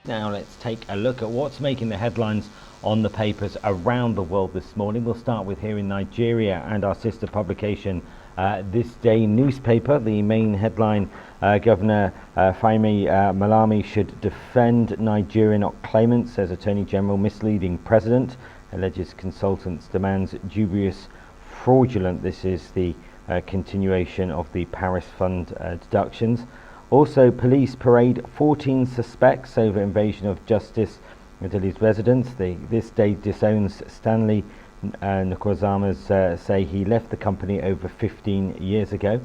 Now let's take a look at what's making the headlines on the papers around the world this morning. We'll start with here in Nigeria and our sister publication, This Day newspaper. The main headline, Governor Fayemi Malami should defend Nigeria, not claimants, says Attorney General. Misleading president, alleges consultants, demands dubious fraudulent. This is the continuation of the Paris Fund deductions. Also, police parade 14 suspects over invasion of Justice Delhi's residence. This Day disowns Stanley Nkozamas, say he left the company over 15 years ago.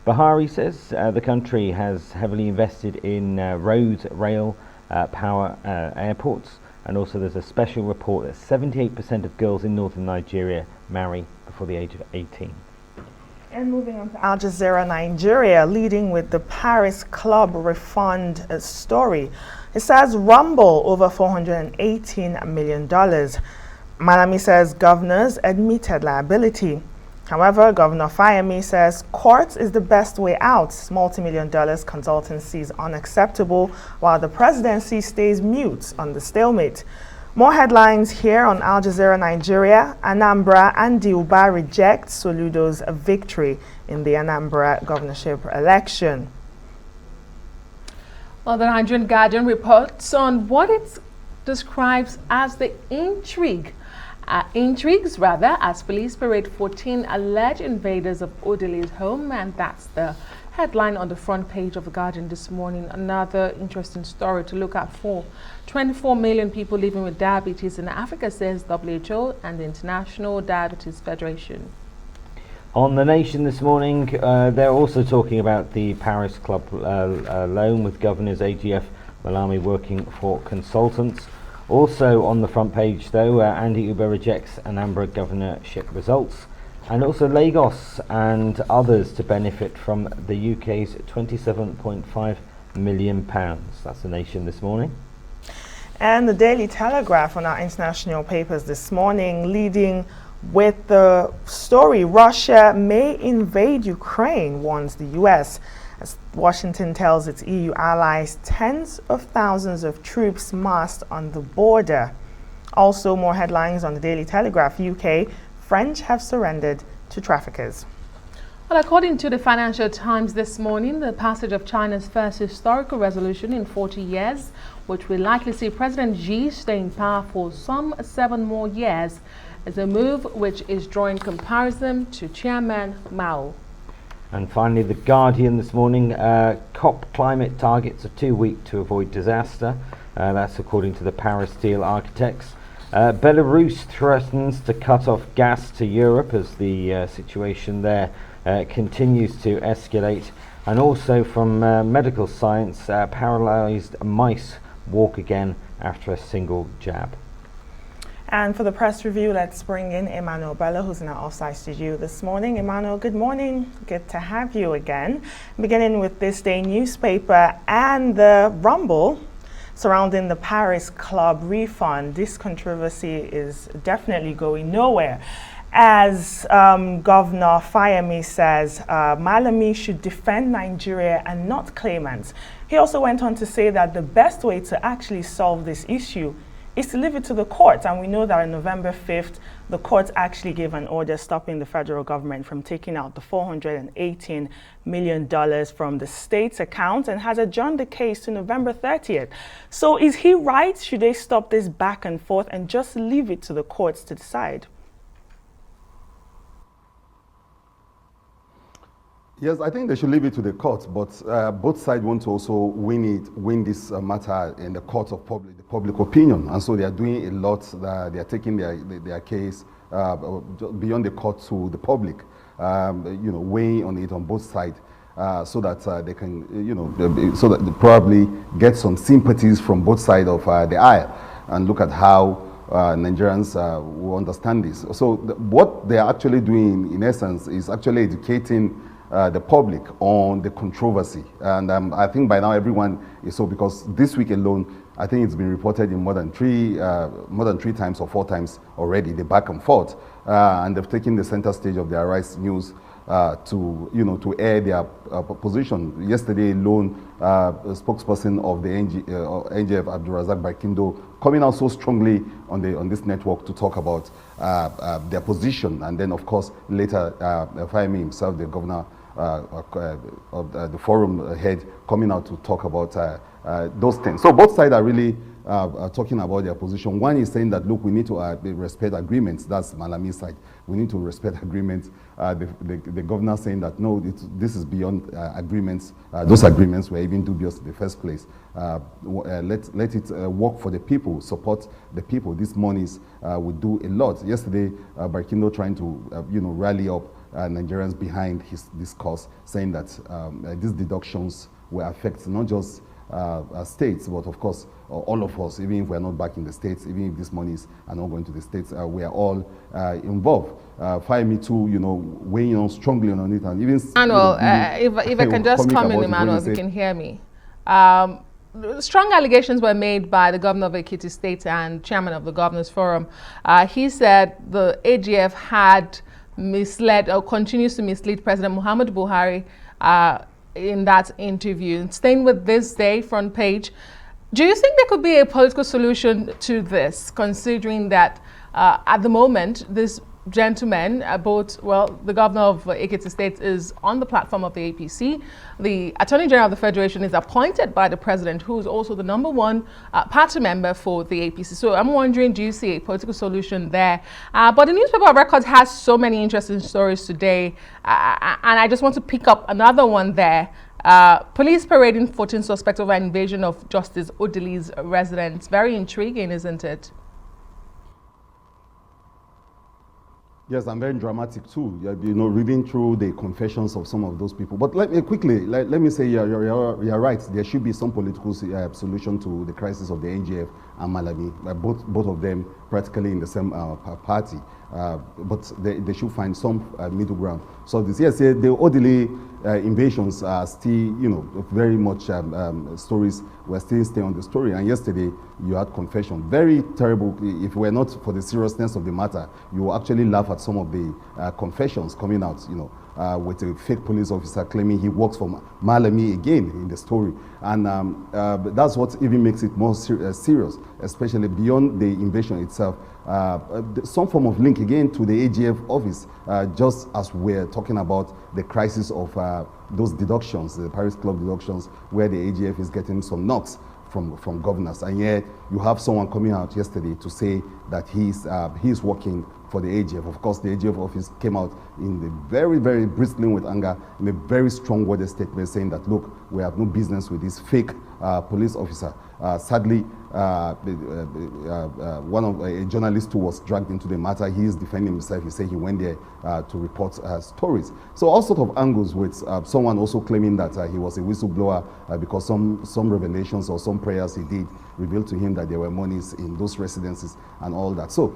Buhari says the country has heavily invested in roads, rail, power, airports, and also there's a special report that 78% of girls in northern Nigeria marry before the age of 18. And moving on to Al Jazeera Nigeria, leading with the Paris Club refund story. It says rumble over $418 million. Malami says governors admitted liability. However, Governor Fayemi says court is the best way out. Multi-million-dollar consultancy is unacceptable, while the presidency stays mute on the stalemate. More headlines here on Al Jazeera Nigeria. Anambra and Diuba reject Soludo's victory in the Anambra governorship election. Well, the Nigerian Guardian reports on what it describes as the intrigues as police parade 14 alleged invaders of Odele's home, and that's the headline on the front page of the Guardian this morning. Another interesting story to look out for. 24 million people living with diabetes in Africa, says WHO and the International Diabetes Federation. On The Nation this morning, they're also talking about the Paris Club loan, with governors AGF Malami working for consultants. Also on the front page, though, Andy Uba rejects Anambra governorship results, and also Lagos and others to benefit from the UK's £27.5 million. That's The Nation this morning. And the Daily Telegraph on our international papers this morning, leading with the story, Russia may invade Ukraine, warns the US. As Washington tells its EU allies, tens of thousands of troops massed on the border. Also, more headlines on the Daily Telegraph, UK, French have surrendered to traffickers. Well, according to the Financial Times this morning, the passage of China's first historical resolution in 40 years, which will likely see President Xi stay in power for some 7 more years, is a move which is drawing comparison to Chairman Mao. And finally, The Guardian this morning, COP climate targets are too weak to avoid disaster. That's according to the Paris deal architects. Belarus threatens to cut off gas to Europe as the situation there continues to escalate. And also from medical science, paralyzed mice walk again after a single jab. And for the press review, let's bring in Emmanuel Bello, who's in our offsite studio this morning. Emmanuel, good morning. Good to have you again. Beginning with This Day newspaper and the rumble surrounding the Paris Club refund. This controversy is definitely going nowhere. As Governor Fayemi says, Malami should defend Nigeria and not claimants. He also went on to say that the best way to actually solve this issue is to leave it to the courts. And we know that on November 5th, the courts actually gave an order stopping the federal government from taking out the $418 million from the state's account and has adjourned the case to November 30th. So is he right? Should they stop this back and forth and just leave it to the courts to decide? Yes, I think they should leave it to the courts, but both sides want to also win this matter in the court of public opinion, and so they are doing a lot. They are taking their case beyond the court to the public, weighing on it on both sides, so that they can, so that they probably get some sympathies from both sides of the aisle, and look at how Nigerians will understand this. So what they are actually doing, in essence, is actually educating the public on the controversy, and I think by now everyone is so, because this week alone, I think it's been reported in more than three times or 4 times already, the back and forth, and they've taken the center stage of the Arise News to air their position. Yesterday alone, a spokesperson of the NGF, Abdulrazak Barkindo, coming out so strongly on this network to talk about their position, and then of course later Fayemi himself, the governor of the forum head, coming out to talk about those things. So both sides are really talking about their position. One is saying that, look, we need to respect agreements. That's Malami's side. We need to respect agreements. The governor saying that, no, this is beyond agreements. Those agreements were even dubious in the first place. Let it work for the people, support the people. These monies would do a lot. Yesterday, Barkindo trying to rally up Nigerians behind this cause, saying that these deductions will affect not just states, but of course all of us, even if we're not back in the states, even if these monies are not going to the states, we are all involved. Fayemi too, weighing on strongly on it, and even Emmanuel, if I can just come in, Emmanuel, if you can hear me. Strong allegations were made by the governor of Ekiti State and chairman of the Governors Forum. He said the AGF had misled or continues to mislead President Muhammadu Buhari in that interview. Staying with this day front page, do you think there could be a political solution to this, considering that at the moment this gentleman, the governor of Ekiti State is on the platform of the APC. The Attorney General of the Federation is appointed by the president, who is also the #1 party member for the APC. So I'm wondering, do you see a political solution there? But the newspaper of records has so many interesting stories today, and I just want to pick up another one there. Police parading 14 suspects over invasion of Justice Odili's residence. Very intriguing, isn't it? Yes, and very dramatic too. Reading through the confessions of some of those people. But let me say, you're right. There should be some political solution to the crisis of the NGF and Malami. Both of them practically in the same party. But they should find some middle ground. So this, yes, the Odili invasions are still, very much stories. We're still staying on the story. And yesterday, you had confession. Very terrible. If it were not for the seriousness of the matter, you will actually laugh at some of the confessions coming out, with a fake police officer claiming he works for Malami again in the story. And that's what even makes it more serious, especially beyond the invasion itself. Some form of link again to the AGF office, just as we're talking about the crisis of those deductions, the Paris Club deductions, where the AGF is getting some knocks from governors. And yet you have someone coming out yesterday to say that he's working for the AGF. Of course, the AGF office came out in the very, very bristling with anger, in a very strong worded statement saying that, look, we have no business with this fake police officer. Sadly, a journalist who was dragged into the matter, he is defending himself. He said he went there to report stories. So all sorts of angles, with someone also claiming that he was a whistleblower because some revelations or some prayers he did revealed to him that there were monies in those residences and all that. So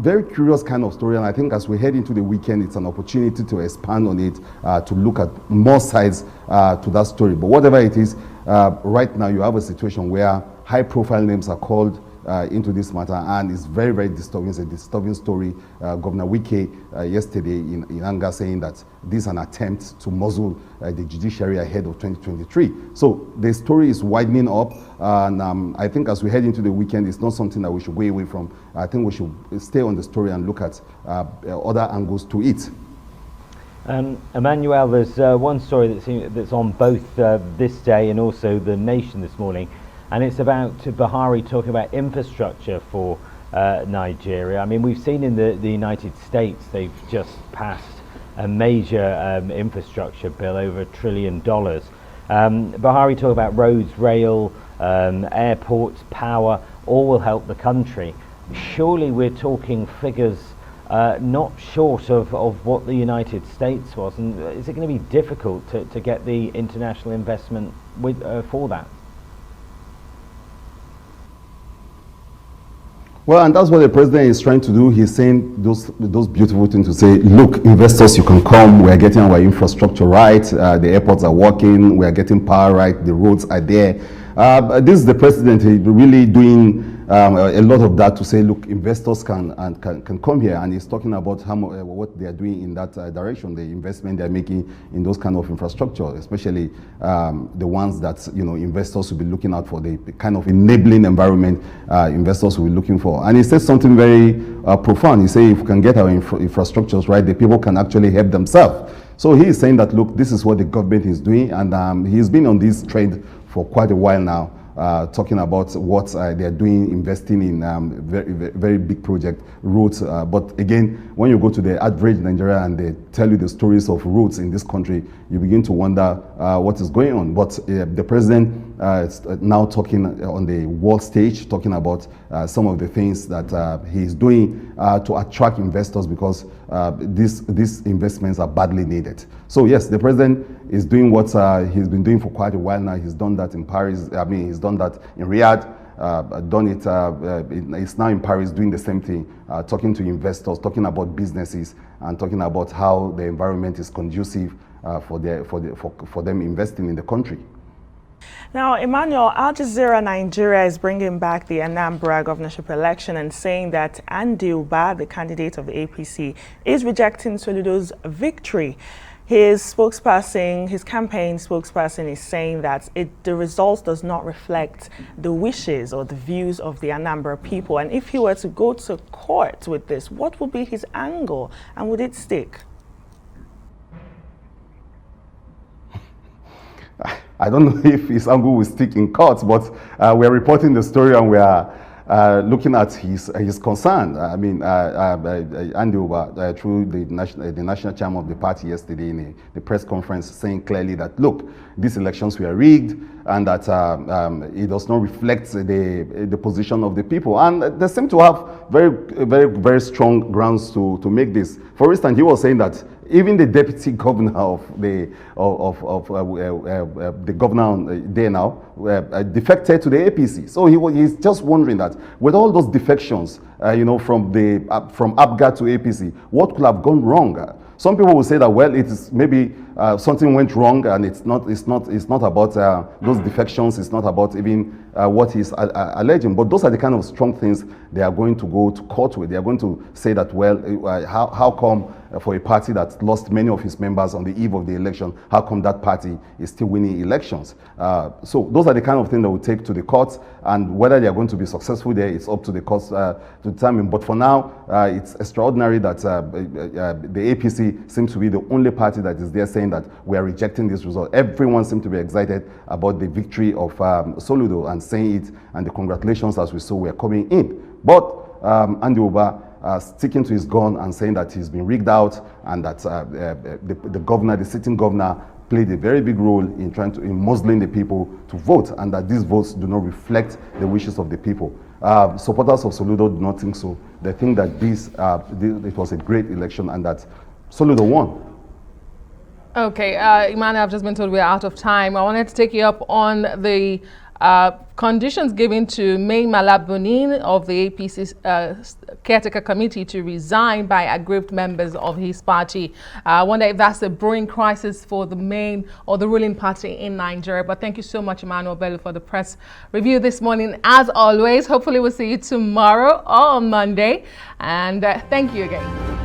very curious kind of story, and I think as we head into the weekend, it's an opportunity to expand on it, to look at more sides to that story. But whatever it is, right now you have a situation where high-profile names are called into this matter, and it's very, very disturbing. It's a disturbing story. Governor Wike yesterday in anger saying that this is an attempt to muzzle the judiciary ahead of 2023. So the story is widening up, and I think as we head into the weekend, it's not something that we should go away from. I think we should stay on the story and look at other angles to it. Emmanuel, there's one story that's on both this day and also The Nation this morning, and it's about Buhari talking about infrastructure for Nigeria. I mean, we've seen in the United States, they've just passed a major infrastructure bill, over $1 trillion. Buhari talking about roads, rail, airports, power, all will help the country. Surely we're talking figures not short of what the United States was, and is it going to be difficult to get the international investment for that? Well, and that's what the president is trying to do. He's saying those beautiful things to say, look, investors, you can come. We are getting our infrastructure right. The airports are working. We are getting power right. The roads are there. This is the president really doing a lot of that to say, look, investors can come here, and he's talking about what they are doing in that direction, the investment they are making in those kind of infrastructure, especially the ones that investors will be looking out for, the kind of enabling environment investors will be looking for. And he said something very profound. He said, if we can get our infrastructures right, the people can actually help themselves. So he is saying that, look, this is what the government is doing, and he's been on this trend for quite a while now, talking about what they're doing, investing in very big project roads. But again, when you go to the average Nigeria and they tell you the stories of roads in this country, you begin to wonder what is going on. But the president is now talking on the world stage, talking about some of the things that he's doing to attract investors, because these investments are badly needed. So yes, the president is doing what he's been doing for quite a while now. He's done that in Paris. I mean, he's done that in Riyadh. It's now in Paris doing the same thing, talking to investors, talking about businesses, and talking about how the environment is conducive for them investing in the country. Now, Emmanuel, Al Jazeera Nigeria is bringing back the Anambra governorship election and saying that Andy Uba, the candidate of the APC, is rejecting Soludo's victory. His spokesperson, his campaign spokesperson, is saying that the results does not reflect the wishes or the views of the Anambra people. And if he were to go to court with this, what would be his angle, and would it stick? I don't know if his angle will stick in court, but we're reporting the story, and we are looking at his concern. I mean, Andy Uba, through the national chairman of the party yesterday in the press conference, saying clearly that, look, these elections were rigged, and that it does not reflect the position of the people. And they seem to have very strong grounds to make this. For instance, he was saying that even the deputy governor of the governor there now defected to the APC. So he's just wondering that with all those defections, from APGA to APC, what could have gone wrong? Some people will say that, well, it is maybe something went wrong, and it's not about those defections. It's not about even what he's alleging. But those are the kind of strong things they are going to go to court with. They are going to say that, well, how come for a party that lost many of his members on the eve of the election, how come that party is still winning elections? So those are the kind of things that will take to the courts, and whether they are going to be successful there, it's up to the courts to determine. But for now, it's extraordinary that the APC seems to be the only party that is there saying that we are rejecting this result. Everyone seems to be excited about the victory of Soludo and saying it, and the congratulations, as we saw, were coming in. But Andy Uba sticking to his gun and saying that he's been rigged out, and that the sitting governor, played a very big role in muzzling the people to vote, and that these votes do not reflect the wishes of the people. Supporters of Soludo do not think so. They think that it was a great election, and that Soludo won. Okay, Emmanuel, I've just been told we're out of time. I wanted to take you up on the conditions given to May Malabunin of the APC caretaker committee to resign by aggrieved members of his party. I wonder if that's a brewing crisis for the main or the ruling party in Nigeria. But thank you so much, Emmanuel Bello, for the press review this morning. As always, hopefully we'll see you tomorrow or on Monday. And thank you again.